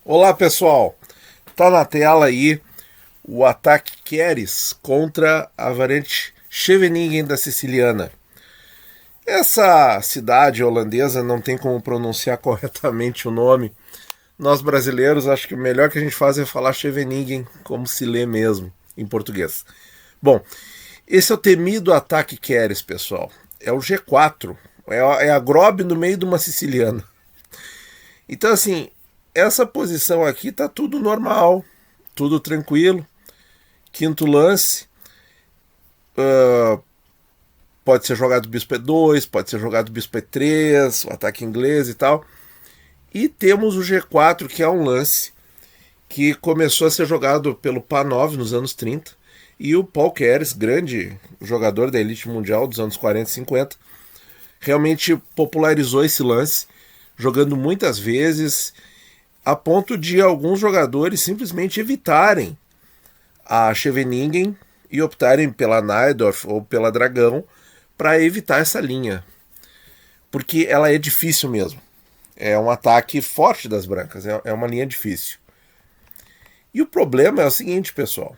Olá pessoal, tá na tela aí o ataque Keres contra a variante Scheveningen da Siciliana. Essa cidade holandesa não tem como pronunciar corretamente o nome. Nós brasileiros, acho que o melhor que a gente faz é falar Scheveningen como se lê mesmo em português. Bom, esse é o temido ataque Keres, pessoal. É o G4, é a Grob no meio de uma siciliana. Então, assim, essa posição aqui tá tudo normal, tudo tranquilo. Quinto lance, pode ser jogado bispo E2, pode ser jogado bispo E3, o ataque inglês e tal. E temos o G4, que é um lance que começou a ser jogado pelo Panov nos anos 30. E o Paul Keres, grande jogador da elite mundial dos anos 40 e 50, realmente popularizou esse lance, jogando muitas vezes, a ponto de alguns jogadores simplesmente evitarem a Scheveningen e optarem pela Najdorf ou pela Dragão para evitar essa linha. Porque ela é difícil mesmo. É um ataque forte das brancas, é uma linha difícil. E o problema é o seguinte, pessoal,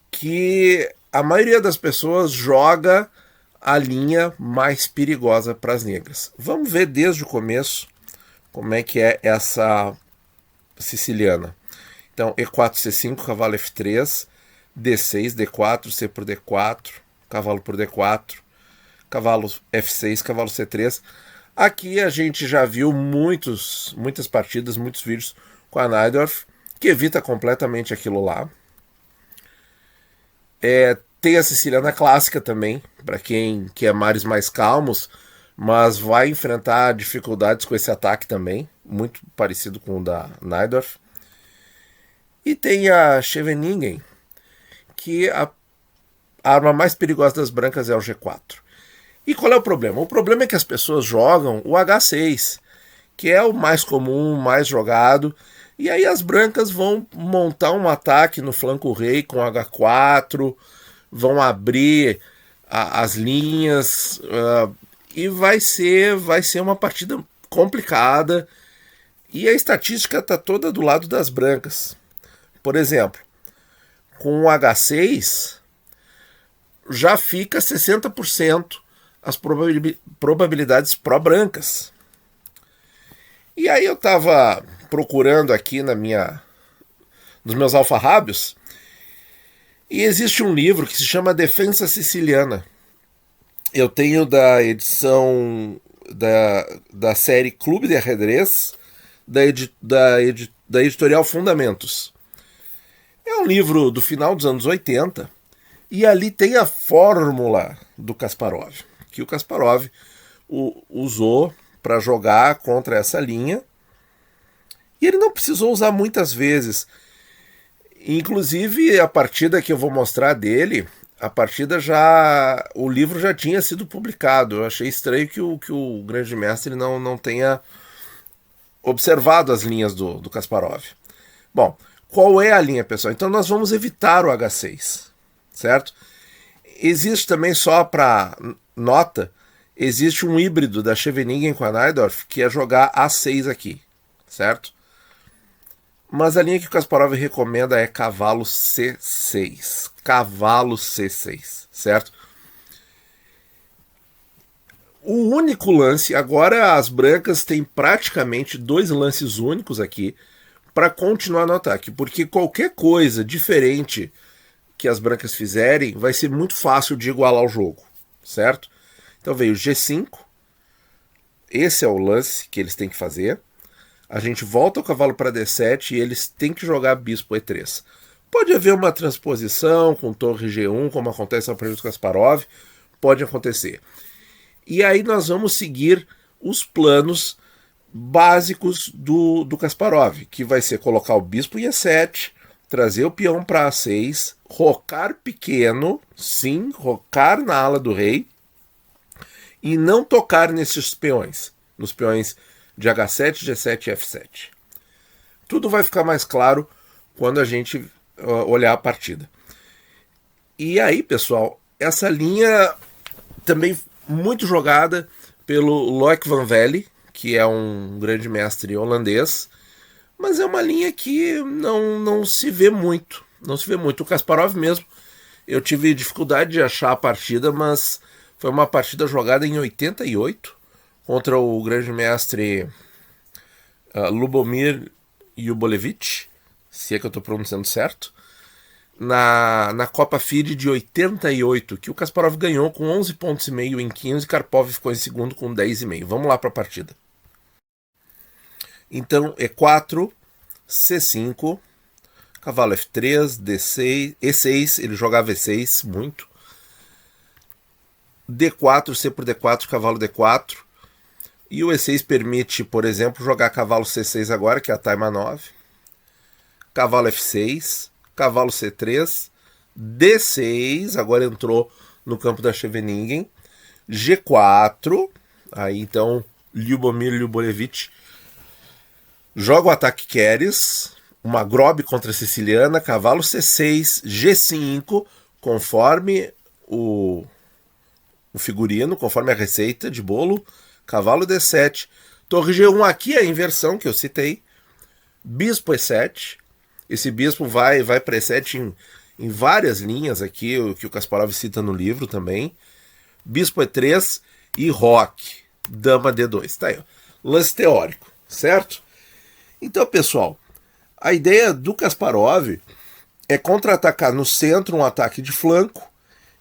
que a maioria das pessoas joga a linha mais perigosa para as negras. Vamos ver desde o começo como é que é essa siciliana. Então, E4, C5, cavalo F3, D6, D4, C por D4, cavalo por D4, cavalo F6, cavalo C3. Aqui a gente já viu muitas partidas, muitos vídeos com a Najdorf, que evita completamente aquilo lá. Tem a siciliana clássica também, para quem quer mares mais calmos, mas vai enfrentar dificuldades com esse ataque também, muito parecido com o da Najdorf. E tem a Scheveningen, que a arma mais perigosa das brancas é o G4. E qual é o problema? O problema é que as pessoas jogam o H6, que é o mais comum, mais jogado, e aí as brancas vão montar um ataque no flanco rei com H4, vão abrir as linhas, e vai ser uma partida complicada, e a estatística está toda do lado das brancas. Por exemplo, com o H6 já fica 60% as probabilidades pró-brancas. E aí eu estava procurando aqui nos meus alfarrábios, e existe um livro que se chama Defensa Siciliana. Eu tenho da edição da série Clube de Ajedrez, da editorial Fundamentos. É um livro do final dos anos 80 e ali tem a fórmula do Kasparov, que o Kasparov usou para jogar contra essa linha, e ele não precisou usar muitas vezes. Inclusive a partida que eu vou mostrar dele, o livro já tinha sido publicado. Eu achei estranho que o grande mestre não tenha observado as linhas do Kasparov. Bom, qual é a linha, pessoal? Então nós vamos evitar o H6, certo? Existe também, só para nota, existe um híbrido da Scheveningen com a Najdorf, que é jogar A6 aqui, certo? Mas a linha que o Kasparov recomenda é cavalo C6. Cavalo C6, certo? O único lance, agora as brancas têm praticamente dois lances únicos aqui para continuar no ataque, porque qualquer coisa diferente que as brancas fizerem vai ser muito fácil de igualar o jogo, certo? Então veio G5, esse é o lance que eles têm que fazer. A gente volta o cavalo para D7 e eles têm que jogar bispo E3. Pode haver uma transposição com torre G1, como acontece na partida do Kasparov, pode acontecer. E aí nós vamos seguir os planos básicos do Kasparov, que vai ser colocar o bispo em E7, trazer o peão para A6, rocar pequeno, sim, rocar na ala do rei, e não tocar nesses peões, nos peões de H7, G7 e F7. Tudo vai ficar mais claro quando a gente olhar a partida. E aí, pessoal, essa linha também muito jogada pelo Loic van Velle, que é um grande mestre holandês, mas é uma linha que não se vê muito. Não se vê muito. O Kasparov mesmo, eu tive dificuldade de achar a partida, mas foi uma partida jogada em 88 contra o grande mestre Lubomir Yubolevich, se é que eu estou pronunciando certo, na Copa FIDE de 88, que o Kasparov ganhou com 11 pontos e meio em 15, e Karpov ficou em segundo com 10,5. Vamos lá para a partida. Então, E4, C5, cavalo F3, D6, E6, ele jogava E6 muito. D4, C por D4, cavalo D4. E o E6 permite, por exemplo, jogar cavalo C6 agora, que é a taima 9. Cavalo F6, cavalo C3, D6, agora entrou no campo da Scheveningen. G4, aí então Lyubomir Lyubolevich joga o ataque Keres, uma Grob contra a siciliana, cavalo C6, G5, conforme o figurino, conforme a receita de bolo, cavalo D7, torre G1, aqui é a inversão que eu citei, bispo E7, esse bispo vai para E7 em várias linhas aqui, o que o Kasparov cita no livro também, bispo E3 e roque, dama D2, tá aí, ó. Lance teórico, certo? Então, pessoal, a ideia do Kasparov é contra-atacar no centro um ataque de flanco,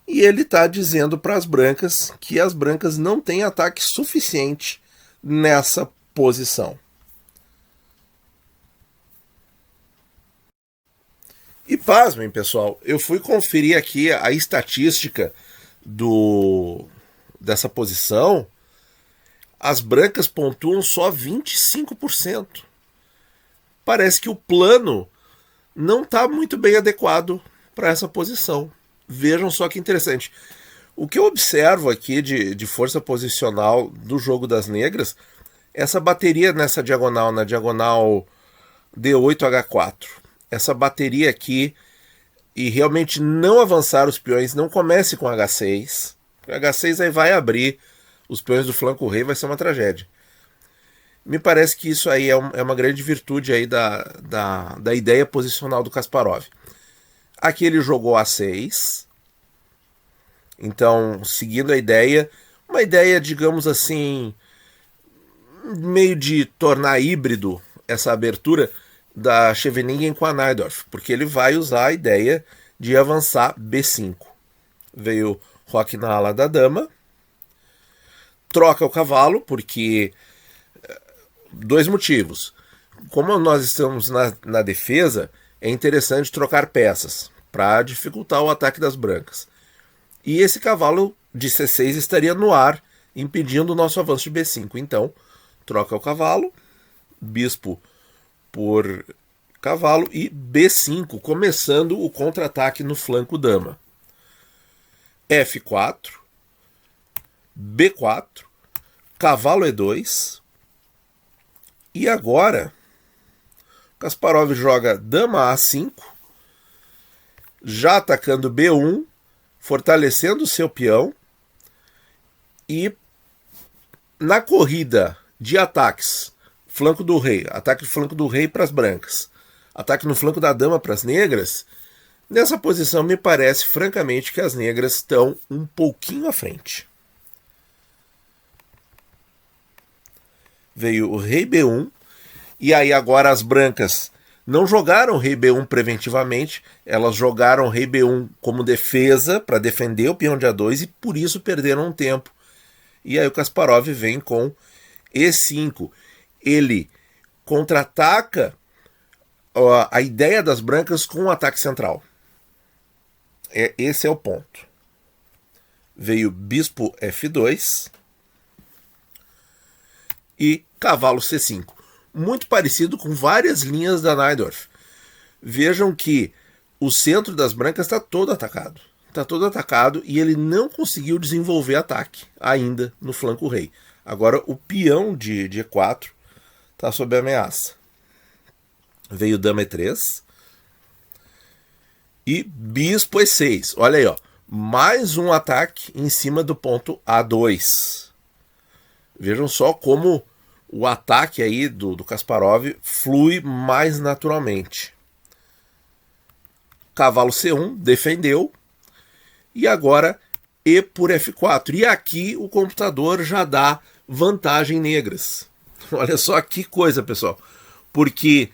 e ele está dizendo para as brancas que as brancas não têm ataque suficiente nessa posição. E pasmem, pessoal, eu fui conferir aqui a estatística dessa posição. As brancas pontuam só 25%. Parece que o plano não está muito bem adequado para essa posição. Vejam só que interessante. O que eu observo aqui de força posicional do jogo das negras, essa bateria nessa diagonal, na diagonal D8H4, essa bateria aqui, e realmente não avançar os peões, não comece com H6. H6 aí vai abrir os peões do flanco rei, vai ser uma tragédia. Me parece que isso aí é uma grande virtude aí da ideia posicional do Kasparov. Aqui ele jogou A6. Então, seguindo a ideia, uma ideia, digamos assim, meio de tornar híbrido essa abertura da Scheveningen com a Najdorf, porque ele vai usar a ideia de avançar B5. Veio roque na ala da dama, troca o cavalo, porque dois motivos. Como nós estamos na defesa, é interessante trocar peças para dificultar o ataque das brancas. E esse cavalo de C6 estaria no ar, impedindo o nosso avanço de B5. Então, troca o cavalo, bispo por cavalo e B5, começando o contra-ataque no flanco dama. F4, B4, cavalo E2. E agora, Kasparov joga dama A5, já atacando B1, fortalecendo o seu peão, e na corrida de ataques, flanco do rei, ataque no flanco do rei para as brancas, ataque no flanco da dama para as negras, nessa posição me parece francamente que as negras estão um pouquinho à frente. Veio o rei B1, e aí agora as brancas não jogaram rei B1 preventivamente, elas jogaram rei B1 como defesa, para defender o peão de A2, e por isso perderam um tempo. E aí o Kasparov vem com E5. Ele contra-ataca a ideia das brancas com um ataque central. Esse é o ponto. Veio bispo F2 e cavalo C5. Muito parecido com várias linhas da Najdorf. Vejam que o centro das brancas está todo atacado. Está todo atacado e ele não conseguiu desenvolver ataque ainda no flanco rei. Agora o peão de E4 está sob ameaça. Veio dama E3 e bispo E6. Olha aí, ó, mais um ataque em cima do ponto A2. Vejam só como o ataque aí do Kasparov flui mais naturalmente. Cavalo C1 defendeu, e agora E por F4. E aqui o computador já dá vantagem negras. Olha só que coisa, pessoal. Porque,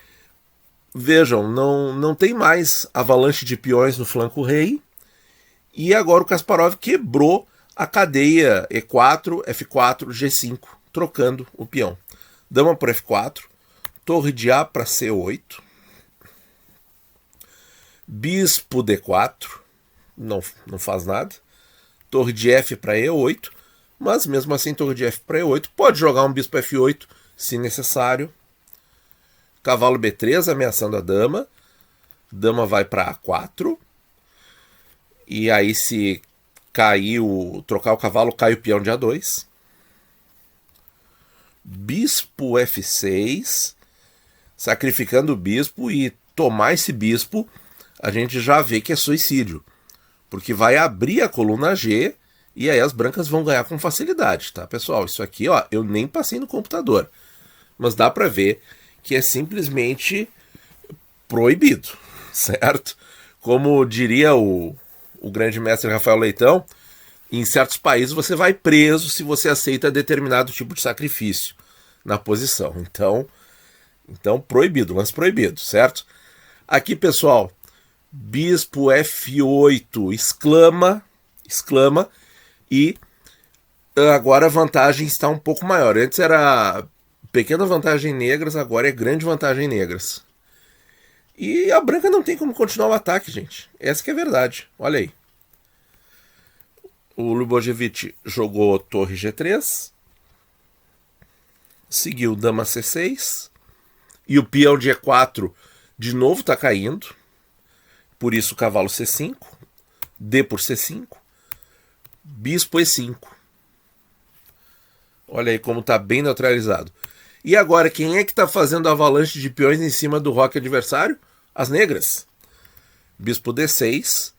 vejam, não tem mais avalanche de peões no flanco rei. E agora o Kasparov quebrou a cadeia E4, F4, G5, trocando o peão. Dama por F4, torre de A para C8, bispo D4, não faz nada, torre de F para E8, mas mesmo assim torre de F para E8, pode jogar um bispo F8 se necessário, cavalo B3 ameaçando a dama, dama vai para A4, e aí se trocar o cavalo, cai o peão de A2, bispo F6, sacrificando o bispo, e tomar esse bispo a gente já vê que é suicídio, porque vai abrir a coluna G e aí as brancas vão ganhar com facilidade, tá, pessoal? Isso aqui, ó, eu nem passei no computador, mas dá para ver que é simplesmente proibido, certo? Como diria o grande mestre Rafael Leitão, em certos países você vai preso se você aceita determinado tipo de sacrifício na posição. Então proibido, lance proibido, certo? Aqui, pessoal, bispo F8, exclama, e agora a vantagem está um pouco maior. Antes era pequena vantagem negras, agora é grande vantagem negras. E a branca não tem como continuar o ataque, gente. Essa que é a verdade. Olha aí. O Lubojevich jogou torre G3, seguiu dama C6, e o peão de E4 de novo está caindo, por isso cavalo C5, D por C5, bispo E5. Olha aí como está bem neutralizado. E agora, quem é que está fazendo avalanche de peões em cima do roque adversário? As negras. Bispo D6,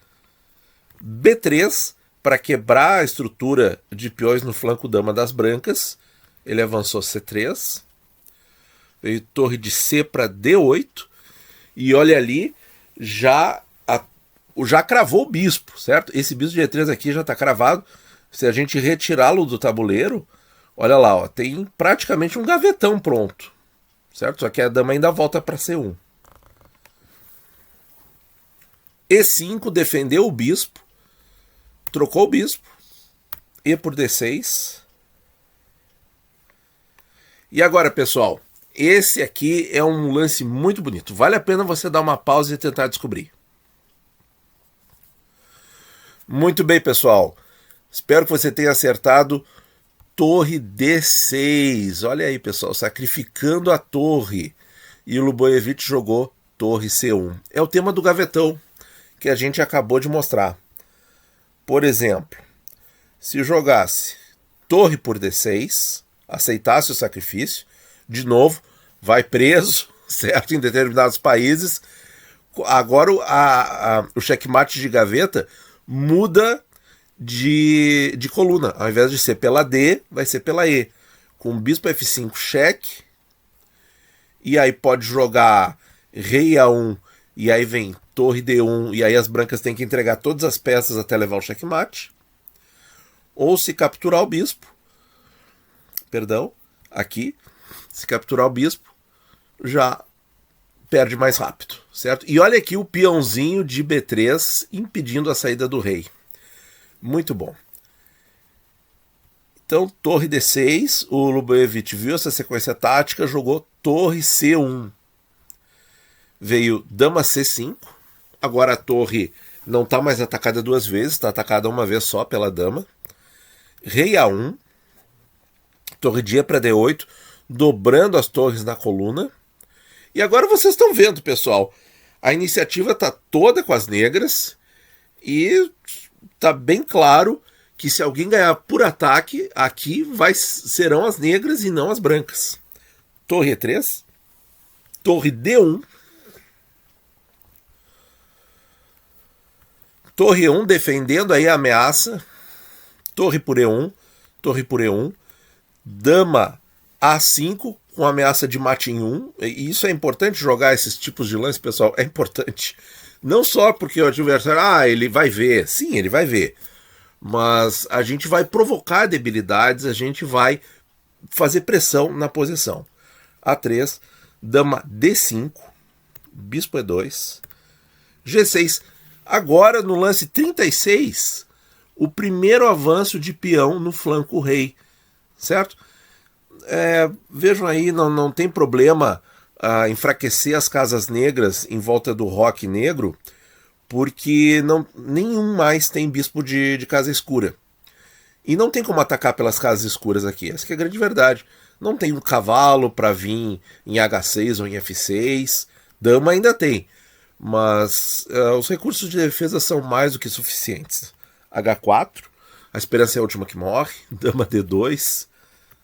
B3, para quebrar a estrutura de peões no flanco dama das brancas. Ele avançou C3. Veio torre de C para D8. E olha ali, já cravou o bispo, certo? Esse bispo de E3 aqui já está cravado. Se a gente retirá-lo do tabuleiro, olha lá, ó, tem praticamente um gavetão pronto, certo? Só que a dama ainda volta para C1. E5 defendeu o bispo, trocou o bispo, E por D6. E agora, pessoal, esse aqui é um lance muito bonito. Vale a pena você dar uma pausa e tentar descobrir. Muito bem, pessoal. Espero que você tenha acertado torre D6. Olha aí, pessoal, sacrificando a torre. E o Lubojevich jogou torre C1. É o tema do gavetão que a gente acabou de mostrar. Por exemplo, se jogasse torre por D6, aceitasse o sacrifício, de novo, vai preso, certo? Em determinados países. Agora o checkmate de gaveta muda de coluna. Ao invés de ser pela D, vai ser pela E. Com bispo F5 cheque. E aí pode jogar rei A1, e aí vem torre D1, e aí as brancas têm que entregar todas as peças até levar o checkmate. Ou se capturar o bispo, aqui, se capturar o bispo, já perde mais rápido, certo? E olha aqui o peãozinho de B3 impedindo a saída do rei. Muito bom. Então, torre D6, o Lubojevich viu essa sequência tática, jogou torre C1. Veio dama C5, agora a torre não está mais atacada duas vezes, está atacada uma vez só pela dama. Rei A1, torre de E para D8, dobrando as torres na coluna. E agora vocês estão vendo, pessoal, a iniciativa está toda com as negras e está bem claro que se alguém ganhar por ataque, aqui serão as negras e não as brancas. Torre E3, torre D1, torre E1 defendendo aí a ameaça, torre por E1, dama A5 com ameaça de mate em 1. E isso é importante jogar esses tipos de lance, pessoal. É importante. Não só porque o adversário, ele vai ver. Sim, ele vai ver. Mas a gente vai provocar debilidades, a gente vai fazer pressão na posição. A3, dama D5, bispo E2, G6. Agora, no lance 36, o primeiro avanço de peão no flanco rei, certo? Vejam aí, não tem problema enfraquecer as casas negras em volta do roque negro, porque nenhum mais tem bispo de casa escura. E não tem como atacar pelas casas escuras aqui, essa que é a grande verdade. Não tem um cavalo para vir em H6 ou em F6, dama ainda tem, mas os recursos de defesa são mais do que suficientes. H4, a esperança é a última que morre, dama D2,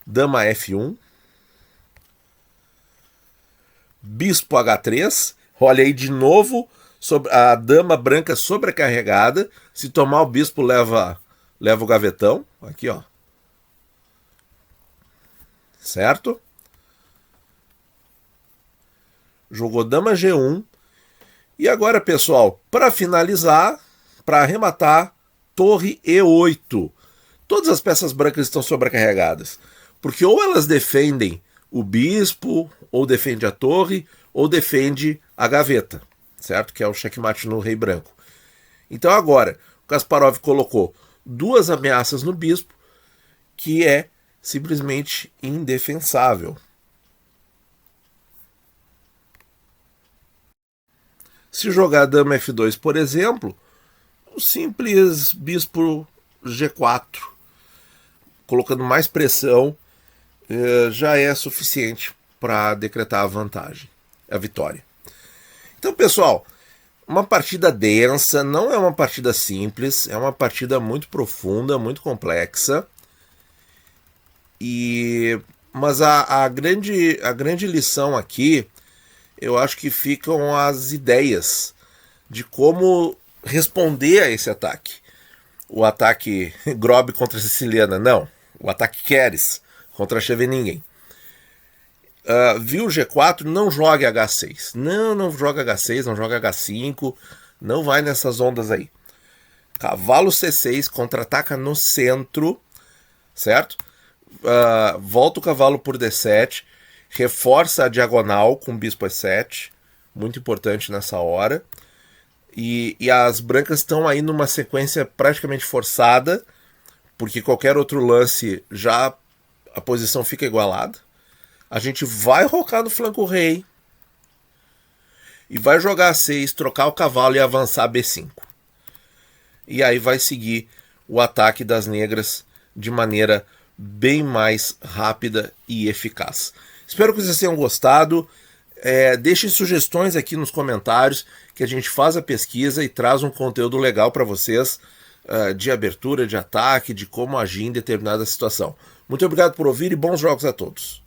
dama F1, bispo H3, olha aí de novo a dama branca sobrecarregada, se tomar o bispo leva o gavetão, aqui ó, certo? Jogou dama G1, e agora pessoal, para finalizar, para arrematar, torre E8. Todas as peças brancas estão sobrecarregadas, porque ou elas defendem o bispo, ou defende a torre, ou defende a gaveta, certo? Que é o checkmate no rei branco. Então agora, o Kasparov colocou duas ameaças no bispo, que é simplesmente indefensável. Se jogar dama F2, por exemplo, o simples bispo G4, colocando mais pressão, já é suficiente para decretar a vantagem, a vitória. Então, pessoal, uma partida densa, não é uma partida simples, é uma partida muito profunda, muito complexa. Mas a grande lição aqui, eu acho que ficam as ideias de como responder a esse ataque. O ataque Grob contra Siciliana, não. O ataque Keres contra Scheveningen. Viu o G4, não jogue H6. Não joga H6, não joga H5. Não vai nessas ondas aí. Cavalo C6, contra-ataca no centro, certo? Volta o cavalo por D7, reforça a diagonal com bispo E7, muito importante nessa hora. E as brancas estão aí numa sequência praticamente forçada, porque qualquer outro lance já a posição fica igualada. A gente vai rocar no flanco rei e vai jogar A6, trocar o cavalo e avançar B5. E aí vai seguir o ataque das negras de maneira bem mais rápida e eficaz. Espero que vocês tenham gostado. Deixem sugestões aqui nos comentários, que a gente faz a pesquisa e traz um conteúdo legal para vocês, de abertura, de ataque, de como agir em determinada situação. Muito obrigado por ouvir e bons jogos a todos.